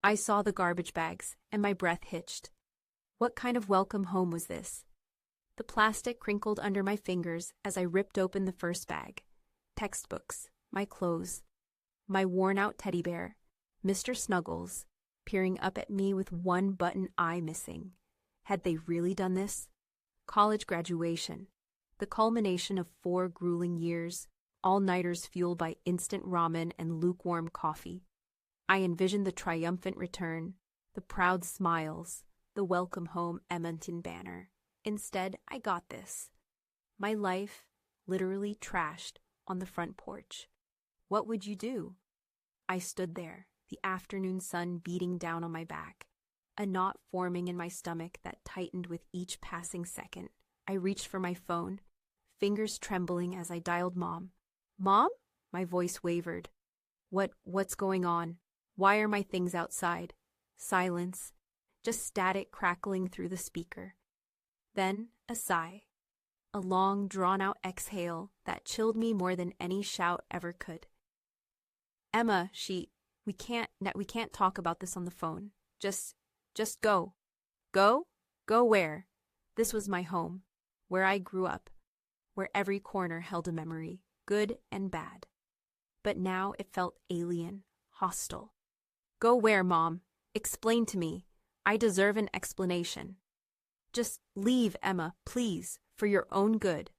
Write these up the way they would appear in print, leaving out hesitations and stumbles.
I saw the garbage bags, and my breath hitched. What kind of welcome home was this? The plastic crinkled under my fingers as I ripped open the first bag. Textbooks, my clothes, my worn-out teddy bear, Mr. Snuggles, peering up at me with one button eye missing. Had they really done this? College graduation, the culmination of 4 grueling years, all-nighters fueled by instant ramen and lukewarm coffee. I envisioned the triumphant return, the proud smiles, the welcome home Edmonton banner. Instead, I got this. My life, literally trashed, on the front porch. What would you do? I stood there, the afternoon sun beating down on my back, a knot forming in my stomach that tightened with each passing second. I reached for my phone, fingers trembling as I dialed Mom. Mom? My voice wavered. What's going on? Why are my things outside? Silence, just static crackling through the speaker. Then a sigh, a long, drawn-out exhale that chilled me more than any shout ever could. Emma, we can't talk about this on the phone. Just go. Go? Go where? This was my home, where I grew up, where every corner held a memory, good and bad. But now it felt alien, hostile. Go where, Mom? Explain to me. I deserve an explanation. Just leave, Emma, please, for your own good.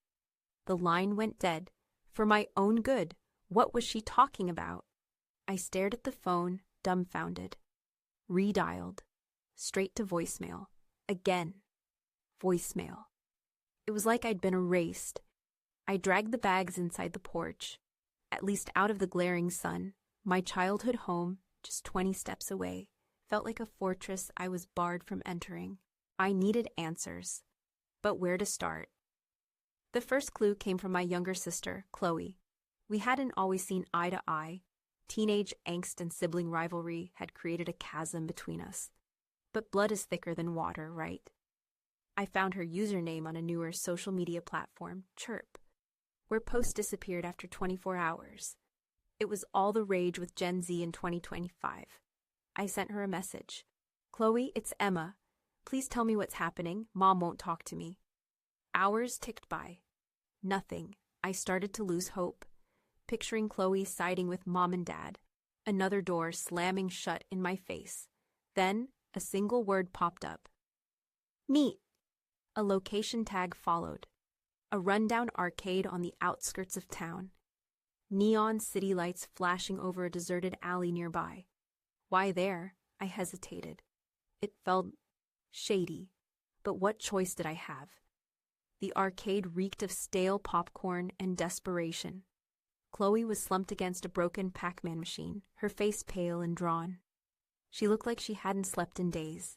The line went dead. For my own good. What was she talking about? I stared at the phone, dumbfounded. Redialed. Straight to voicemail. Again. Voicemail. It was like I'd been erased. I dragged the bags inside the porch, at least out of the glaring sun. My childhood home, just 20 steps away, felt like a fortress I was barred from entering. I needed answers. But where to start? The first clue came from my younger sister, Chloe. We hadn't always seen eye to eye. Teenage angst and sibling rivalry had created a chasm between us. But blood is thicker than water, right? I found her username on a newer social media platform, Chirp, where posts disappeared after 24 hours. It was all the rage with Gen Z in 2025. I sent her a message. Chloe, it's Emma. Please tell me what's happening. Mom won't talk to me. Hours ticked by. Nothing. I started to lose hope, picturing Chloe siding with Mom and Dad, another door slamming shut in my face. Then, a single word popped up. Meet. A location tag followed. A rundown arcade on the outskirts of town. Neon city lights flashing over a deserted alley nearby. Why there? I hesitated. It felt shady, but what choice did I have? The arcade reeked of stale popcorn and desperation. Chloe was slumped against a broken Pac-Man machine, her face pale and drawn. She looked like she hadn't slept in days.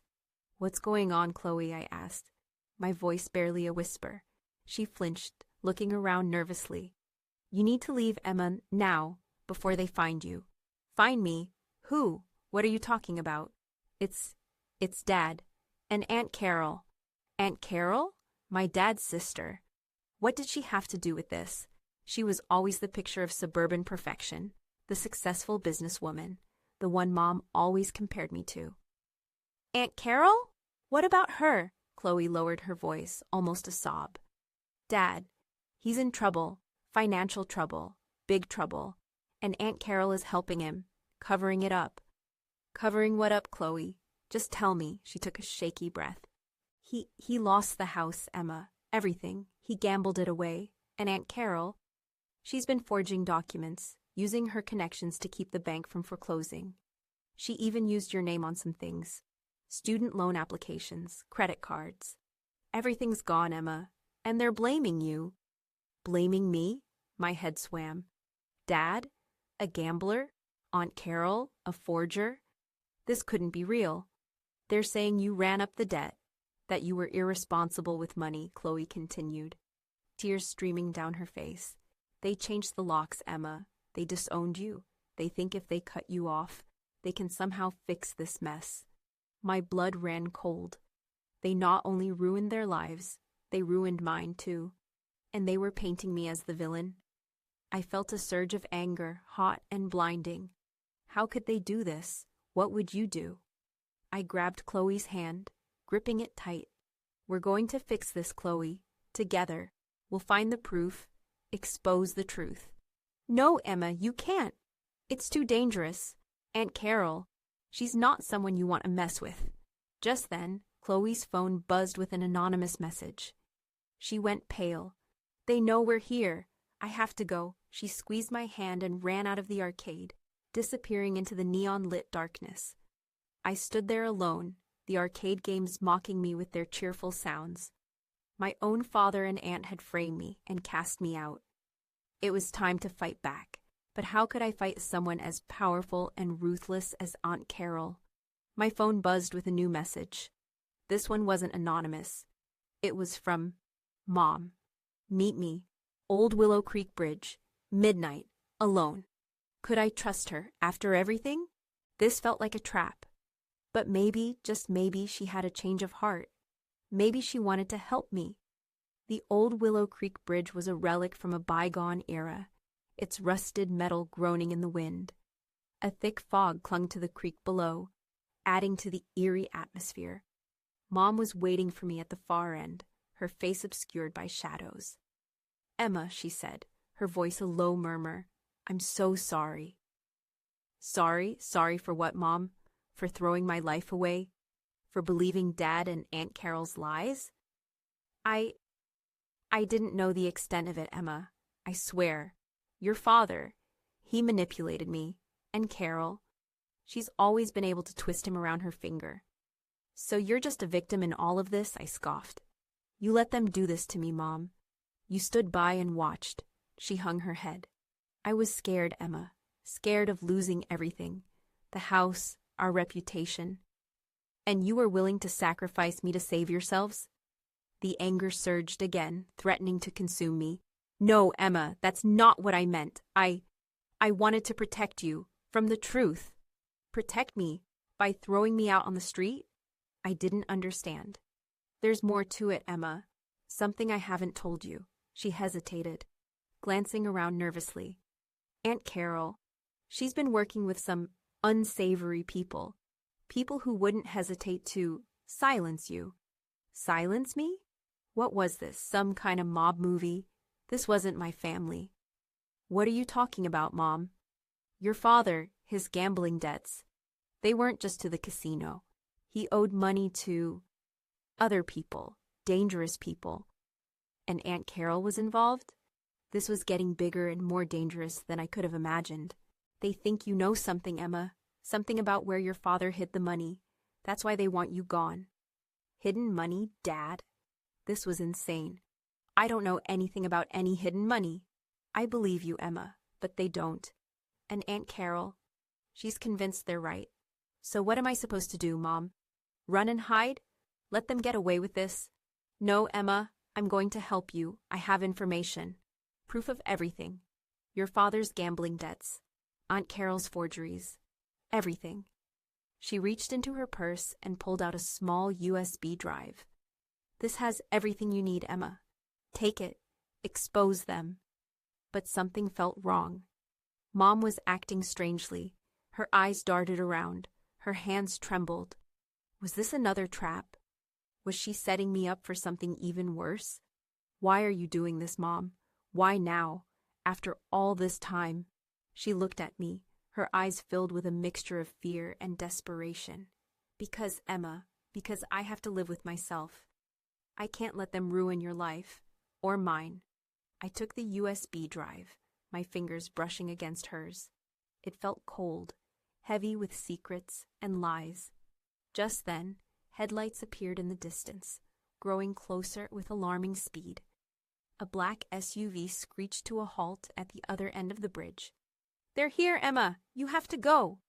What's going on, Chloe? I asked, my voice barely a whisper. She flinched, looking around nervously. You need to leave, Emma, now, before they find you. Find me? Who? What are you talking about? It's Dad. And Aunt Carol. Aunt Carol? My dad's sister. What did she have to do with this? She was always the picture of suburban perfection, the successful businesswoman, the one Mom always compared me to. Aunt Carol? What about her? Chloe lowered her voice, almost a sob. Dad, he's in trouble, financial trouble, big trouble, and Aunt Carol is helping him, covering it up. Covering what up, Chloe? Just tell me. She took a shaky breath. He lost the house, Emma. Everything. He gambled it away. And Aunt Carol, she's been forging documents, using her connections to keep the bank from foreclosing. She even used your name on some things. Student loan applications, credit cards. Everything's gone, Emma. And they're blaming you. Blaming me? My head swam. Dad? A gambler? Aunt Carol? A forger? This couldn't be real. They're saying you ran up the debt, that you were irresponsible with money, Chloe continued, tears streaming down her face. They changed the locks, Emma. They disowned you. They think if they cut you off, they can somehow fix this mess. My blood ran cold. They not only ruined their lives, they ruined mine too. And they were painting me as the villain. I felt a surge of anger, hot and blinding. How could they do this? What would you do? I grabbed Chloe's hand, gripping it tight. We're going to fix this, Chloe. Together. We'll find the proof, expose the truth. No, Emma, you can't. It's too dangerous. Aunt Carol, she's not someone you want to mess with. Just then, Chloe's phone buzzed with an anonymous message. She went pale. They know we're here. I have to go. She squeezed my hand and ran out of the arcade, disappearing into the neon-lit darkness. I stood there alone, the arcade games mocking me with their cheerful sounds. My own father and aunt had framed me and cast me out. It was time to fight back, but how could I fight someone as powerful and ruthless as Aunt Carol? My phone buzzed with a new message. This one wasn't anonymous. It was from Mom. Meet me, Old Willow Creek Bridge, midnight, alone. Could I trust her after everything? This felt like a trap. But maybe, just maybe, she had a change of heart. Maybe she wanted to help me. The Old Willow Creek Bridge was a relic from a bygone era, its rusted metal groaning in the wind. A thick fog clung to the creek below, adding to the eerie atmosphere. Mom was waiting for me at the far end, her face obscured by shadows. Emma, she said, her voice a low murmur. I'm so sorry. Sorry? Sorry for what, Mom? For throwing my life away? For believing Dad and Aunt Carol's lies? I didn't know the extent of it, Emma. I swear. Your father, he manipulated me. And Carol. She's always been able to twist him around her finger. So you're just a victim in all of this? I scoffed. You let them do this to me, Mom. You stood by and watched. She hung her head. I was scared, Emma. Scared of losing everything. The house, our reputation. And you were willing to sacrifice me to save yourselves? The anger surged again, threatening to consume me. No, Emma, that's not what I meant. I wanted to protect you from the truth. Protect me by throwing me out on the street? I didn't understand. There's more to it, Emma. Something I haven't told you. She hesitated, glancing around nervously. Aunt Carol, she's been working with some unsavory people. People who wouldn't hesitate to silence you. Silence me? What was this, some kind of mob movie? This wasn't my family. What are you talking about, Mom? Your father, his gambling debts. They weren't just to the casino. He owed money to other people, dangerous people. And Aunt Carol was involved? This was getting bigger and more dangerous than I could have imagined. They think you know something, Emma. Something about where your father hid the money. That's why they want you gone. Hidden money, Dad? This was insane. I don't know anything about any hidden money. I believe you, Emma, but they don't. And Aunt Carol, she's convinced they're right. So what am I supposed to do, Mom? Run and hide? Let them get away with this? No, Emma, I'm going to help you. I have information. Proof of everything. Your father's gambling debts. Aunt Carol's forgeries. Everything. She reached into her purse and pulled out a small USB drive. This has everything you need, Emma. Take it. Expose them. But something felt wrong. Mom was acting strangely. Her eyes darted around. Her hands trembled. Was this another trap? Was she setting me up for something even worse? Why are you doing this, Mom? Why now? After all this time? She looked at me, her eyes filled with a mixture of fear and desperation. Because, Emma, because I have to live with myself. I can't let them ruin your life, or mine. I took the USB drive, my fingers brushing against hers. It felt cold, heavy with secrets and lies. Just then, headlights appeared in the distance, growing closer with alarming speed. A black SUV screeched to a halt at the other end of the bridge. They're here, Emma! You have to go!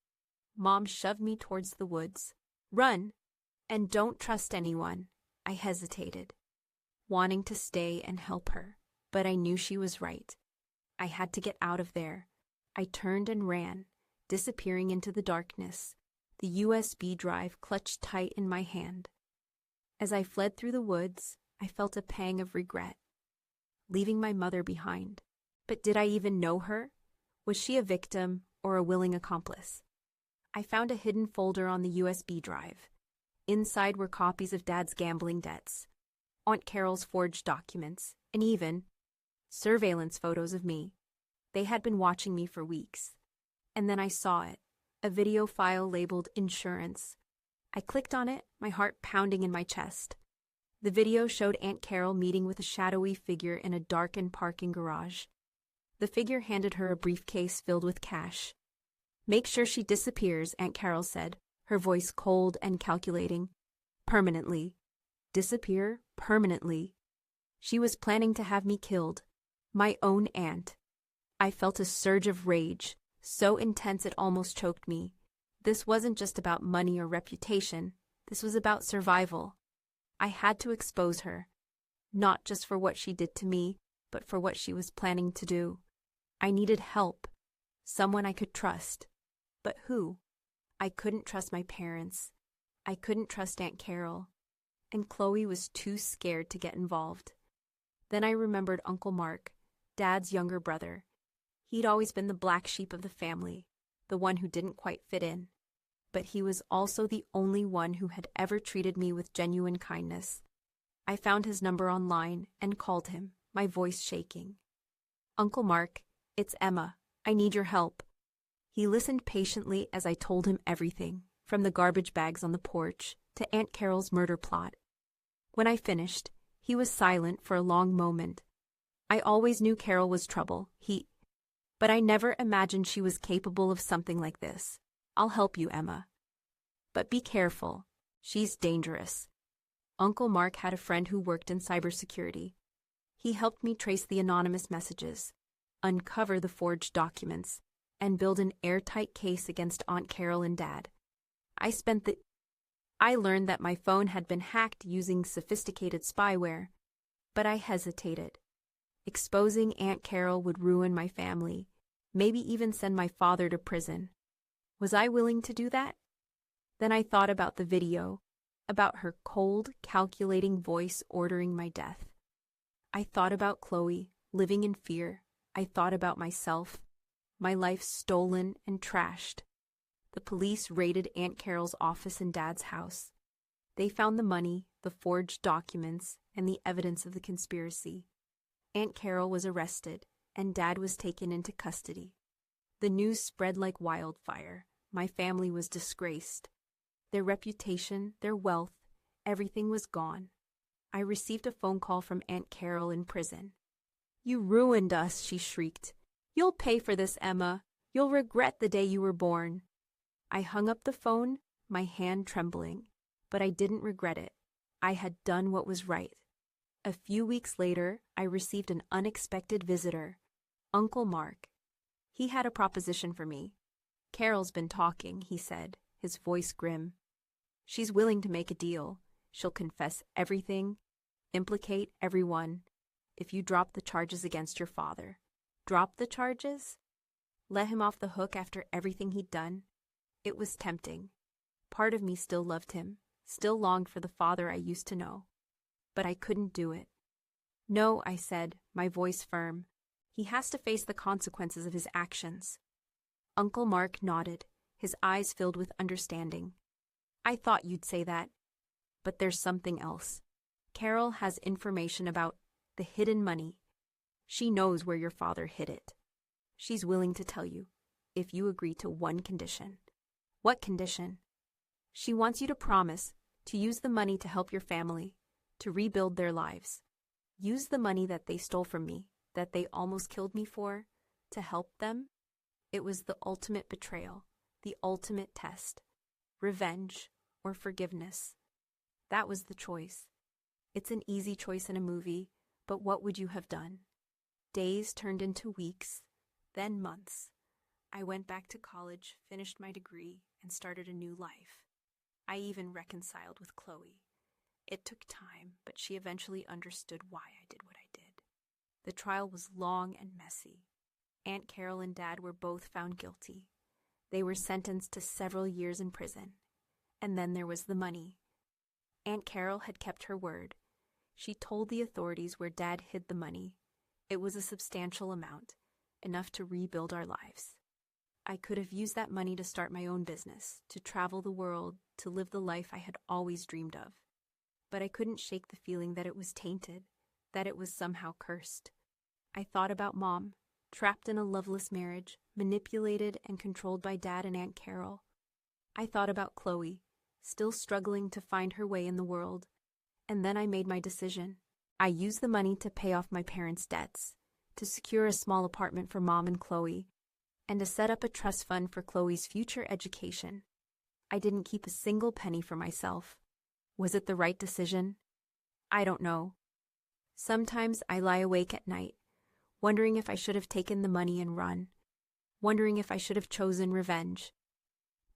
Mom shoved me towards the woods. Run! And don't trust anyone. I hesitated, wanting to stay and help her, but I knew she was right. I had to get out of there. I turned and ran, disappearing into the darkness, the USB drive clutched tight in my hand. As I fled through the woods, I felt a pang of regret, leaving my mother behind. But did I even know her? Was she a victim or a willing accomplice? I found a hidden folder on the USB drive. Inside were copies of Dad's gambling debts, Aunt Carol's forged documents, and even surveillance photos of me. They had been watching me for weeks. And then I saw it, a video file labeled insurance. I clicked on it, my heart pounding in my chest. The video showed Aunt Carol meeting with a shadowy figure in a darkened parking garage. The figure handed her a briefcase filled with cash. "Make sure she disappears," Aunt Carol said, her voice cold and calculating. "Permanently. Disappear permanently." She was planning to have me killed. My own aunt. I felt a surge of rage, so intense it almost choked me. This wasn't just about money or reputation. This was about survival. I had to expose her. Not just for what she did to me, but for what she was planning to do. I needed help. Someone I could trust. But who? I couldn't trust my parents. I couldn't trust Aunt Carol. And Chloe was too scared to get involved. Then I remembered Uncle Mark, Dad's younger brother. He'd always been the black sheep of the family, the one who didn't quite fit in. But he was also the only one who had ever treated me with genuine kindness. I found his number online and called him, my voice shaking. "Uncle Mark, it's Emma. I need your help." He listened patiently as I told him everything, from the garbage bags on the porch to Aunt Carol's murder plot. When I finished, he was silent for a long moment. I always knew Carol was trouble, but I never imagined she was capable of something like this. "I'll help you, Emma. But be careful. She's dangerous." Uncle Mark had a friend who worked in cybersecurity. He helped me trace the anonymous messages, uncover the forged documents, and build an airtight case against Aunt Carol and Dad. I learned that my phone had been hacked using sophisticated spyware, but I hesitated. Exposing Aunt Carol would ruin my family, maybe even send my father to prison. Was I willing to do that? Then I thought about the video, about her cold, calculating voice ordering my death. I thought about Chloe, living in fear. I thought about myself, my life stolen and trashed. The police raided Aunt Carol's office and Dad's house. They found the money, the forged documents, and the evidence of the conspiracy. Aunt Carol was arrested, and Dad was taken into custody. The news spread like wildfire. My family was disgraced. Their reputation, their wealth, everything was gone. I received a phone call from Aunt Carol in prison. "You ruined us," she shrieked. "You'll pay for this, Emma. You'll regret the day you were born." I hung up the phone, my hand trembling, but I didn't regret it. I had done what was right. A few weeks later, I received an unexpected visitor, Uncle Mark. He had a proposition for me. "Carol's been talking," he said, his voice grim. "She's willing to make a deal. She'll confess everything, implicate everyone, if you drop the charges against your father." Drop the charges? Let him off the hook after everything he'd done? It was tempting. Part of me still loved him, still longed for the father I used to know. But I couldn't do it. "No," I said, my voice firm. "He has to face the consequences of his actions." Uncle Mark nodded, his eyes filled with understanding. "I thought you'd say that. But there's something else. Carol has information about the hidden money. She knows where your father hid it. She's willing to tell you, if you agree to one condition." "What condition?" "She wants you to promise to use the money to help your family, to rebuild their lives. Use the money that they stole from me, that they almost killed me for, to help them." It was the ultimate betrayal, the ultimate test. Revenge or forgiveness. That was the choice. It's an easy choice in a movie, but what would you have done? Days turned into weeks, then months. I went back to college, finished my degree, and started a new life. I even reconciled with Chloe. It took time, but she eventually understood why I did what I did. The trial was long and messy. Aunt Carol and Dad were both found guilty. They were sentenced to several years in prison. And then there was the money. Aunt Carol had kept her word. She told the authorities where Dad hid the money. It was a substantial amount, enough to rebuild our lives. I could have used that money to start my own business, to travel the world, to live the life I had always dreamed of. But I couldn't shake the feeling that it was tainted, that it was somehow cursed. I thought about Mom, trapped in a loveless marriage, manipulated and controlled by Dad and Aunt Carol. I thought about Chloe, still struggling to find her way in the world. And then I made my decision. I used the money to pay off my parents' debts, to secure a small apartment for Mom and Chloe, and to set up a trust fund for Chloe's future education. I didn't keep a single penny for myself. Was it the right decision? I don't know. Sometimes I lie awake at night, wondering if I should have taken the money and run, wondering if I should have chosen revenge.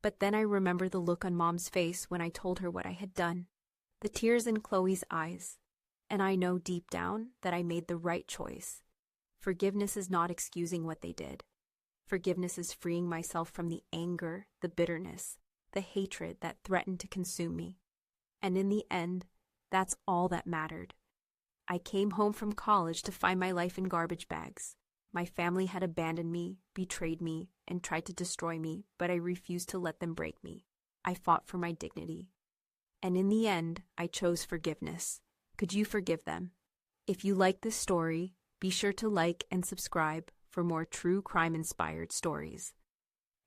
But then I remember the look on Mom's face when I told her what I had done, the tears in Chloe's eyes, and I know deep down that I made the right choice. Forgiveness is not excusing what they did. Forgiveness is freeing myself from the anger, the bitterness, the hatred that threatened to consume me. And in the end, that's all that mattered. I came home from college to find my life in garbage bags. My family had abandoned me, betrayed me, and tried to destroy me, but I refused to let them break me. I fought for my dignity. And in the end, I chose forgiveness. Could you forgive them? If you like this story, be sure to like and subscribe for more true crime-inspired stories.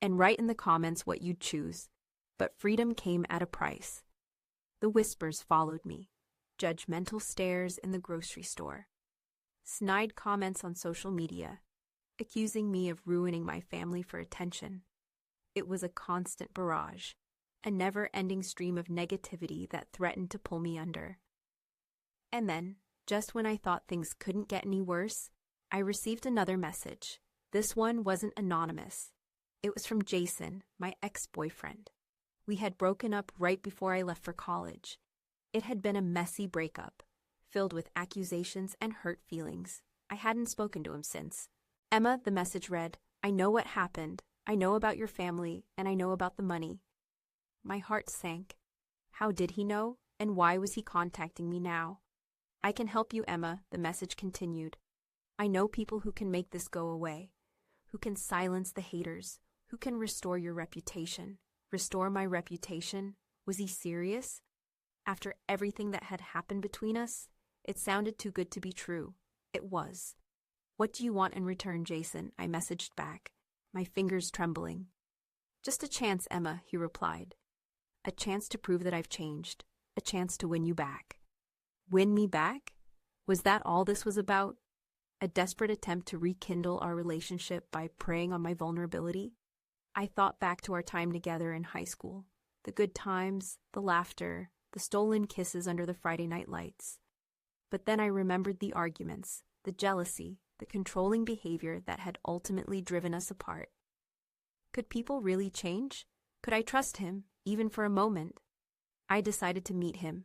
And write in the comments what you'd choose. But freedom came at a price. The whispers followed me. Judgmental stares in the grocery store. Snide comments on social media, accusing me of ruining my family for attention. It was a constant barrage, a never-ending stream of negativity that threatened to pull me under. And then, just when I thought things couldn't get any worse, I received another message. This one wasn't anonymous. It was from Jason, my ex-boyfriend. We had broken up right before I left for college. It had been a messy breakup, filled with accusations and hurt feelings. I hadn't spoken to him since. Emma, the message read, I know what happened. I know about your family, and I know about the money. My heart sank. How did he know, and why was he contacting me now? I can help you, Emma, the message continued. I know people who can make this go away, who can silence the haters, who can restore your reputation. Restore my reputation? Was he serious? After everything that had happened between us, it sounded too good to be true. It was. What do you want in return, Jason? I messaged back, my fingers trembling. Just a chance, Emma, he replied. A chance to prove that I've changed. A chance to win you back. Win me back? Was that all this was about? A desperate attempt to rekindle our relationship by preying on my vulnerability? I thought back to our time together in high school. The good times, the laughter, the stolen kisses under the Friday night lights. But then I remembered the arguments, the jealousy, the controlling behavior that had ultimately driven us apart. Could people really change? Could I trust him, even for a moment? I decided to meet him.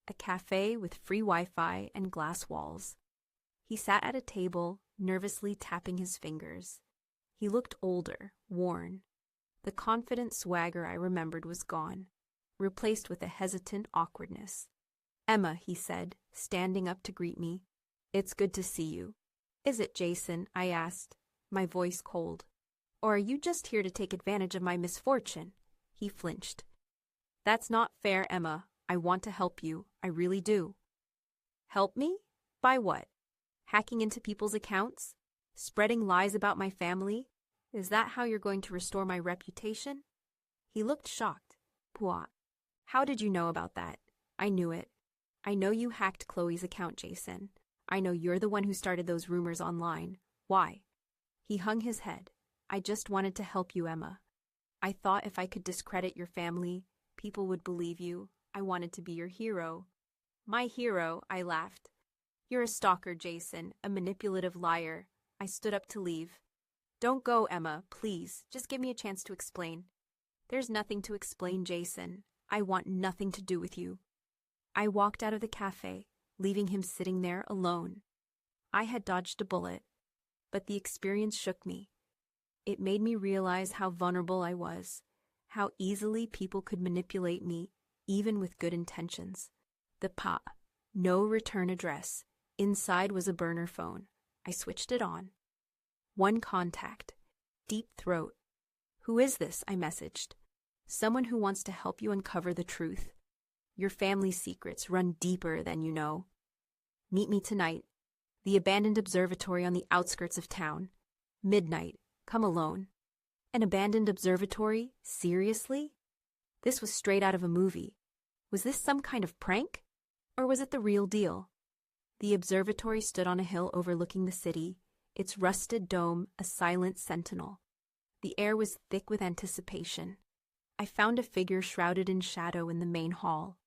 A cafe with free Wi-Fi and glass walls. He sat at a table, nervously tapping his fingers. He looked older, worn. The confident swagger I remembered was gone, replaced with a hesitant awkwardness. Emma, he said, standing up to greet me. It's good to see you. Is it, Jason? I asked, my voice cold. Or are you just here to take advantage of my misfortune? He flinched. That's not fair, Emma. I want to help you. I really do. Help me? By what? Hacking into people's accounts? Spreading lies about my family? Is that how you're going to restore my reputation? He looked shocked. What? How did you know about that? I knew it. I know you hacked Chloe's account, Jason. I know you're the one who started those rumors online. Why? He hung his head. I just wanted to help you, Emma. I thought if I could discredit your family, people would believe you. I wanted to be your hero. My hero, I laughed. You're a stalker, Jason, a manipulative liar. I stood up to leave. Don't go, Emma, please. Just give me a chance to explain. There's nothing to explain, Jason. I want nothing to do with you. I walked out of the cafe, leaving him sitting there alone. I had dodged a bullet, but the experience shook me. It made me realize how vulnerable I was, how easily people could manipulate me, even with good intentions. No return address. Inside was a burner phone. I switched it on. One contact. Deep throat. Who is this? I messaged. Someone who wants to help you uncover the truth. Your family's secrets run deeper than you know. Meet me tonight. The abandoned observatory on the outskirts of town. Midnight. Come alone. An abandoned observatory? Seriously? This was straight out of a movie. Was this some kind of prank? Or was it the real deal? The observatory stood on a hill overlooking the city, its rusted dome a silent sentinel. The air was thick with anticipation. I found a figure shrouded in shadow in the main hall.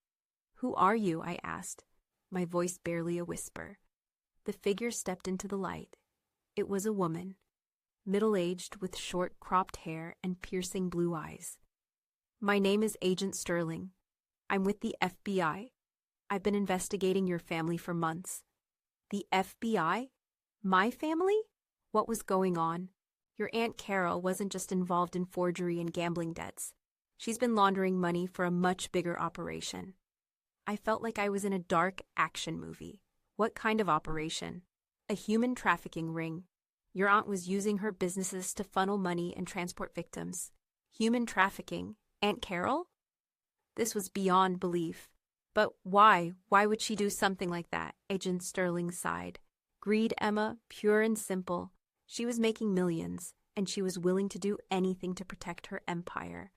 "Who are you?" I asked, my voice barely a whisper. The figure stepped into the light. It was a woman, middle-aged with short cropped hair and piercing blue eyes. "My name is Agent Sterling. I'm with the FBI. I've been investigating your family for months." "The FBI? My family? What was going on?" "Your Aunt Carol wasn't just involved in forgery and gambling debts. She's been laundering money for a much bigger operation." I felt like I was in a dark action movie. "What kind of operation?" "A human trafficking ring. Your aunt was using her businesses to funnel money and transport victims." "Human trafficking? Aunt Carol?" This was beyond belief. "But why? Why would she do something like that?" Agent Sterling sighed. "Greed, Emma, pure and simple. She was making millions, and she was willing to do anything to protect her empire."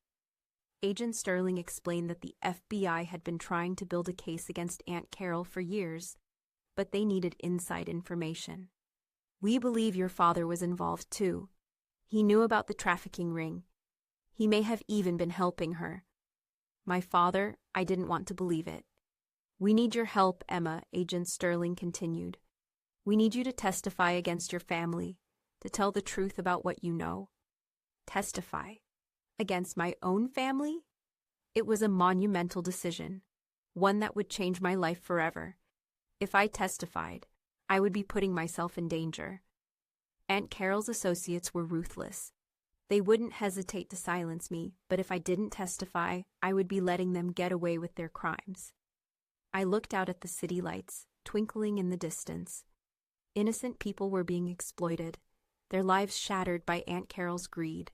Agent Sterling explained that the FBI had been trying to build a case against Aunt Carol for years, but they needed inside information. "We believe your father was involved too. He knew about the trafficking ring. He may have even been helping her." "My father?" I didn't want to believe it. "We need your help, Emma," Agent Sterling continued. "We need you to testify against your family, to tell the truth about what you know." Testify? Against my own family? It was a monumental decision, one that would change my life forever. If I testified, I would be putting myself in danger. Aunt Carol's associates were ruthless. They wouldn't hesitate to silence me, but if I didn't testify, I would be letting them get away with their crimes. I looked out at the city lights, twinkling in the distance. Innocent people were being exploited, their lives shattered by Aunt Carol's greed.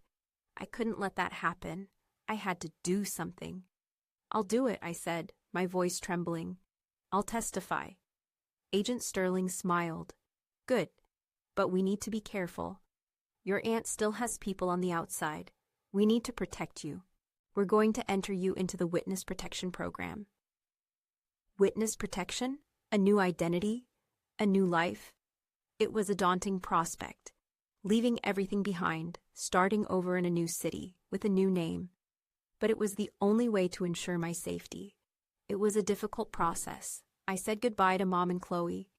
I couldn't let that happen. I had to do something. "I'll do it," I said, my voice trembling. "I'll testify." Agent Sterling smiled. "Good, but we need to be careful. Your aunt still has people on the outside. We need to protect you. We're going to enter you into the witness protection program." Witness protection? A new identity? A new life? It was a daunting prospect. Leaving everything behind, starting over in a new city, with a new name. But it was the only way to ensure my safety. It was a difficult process. I said goodbye to Mom and Chloe,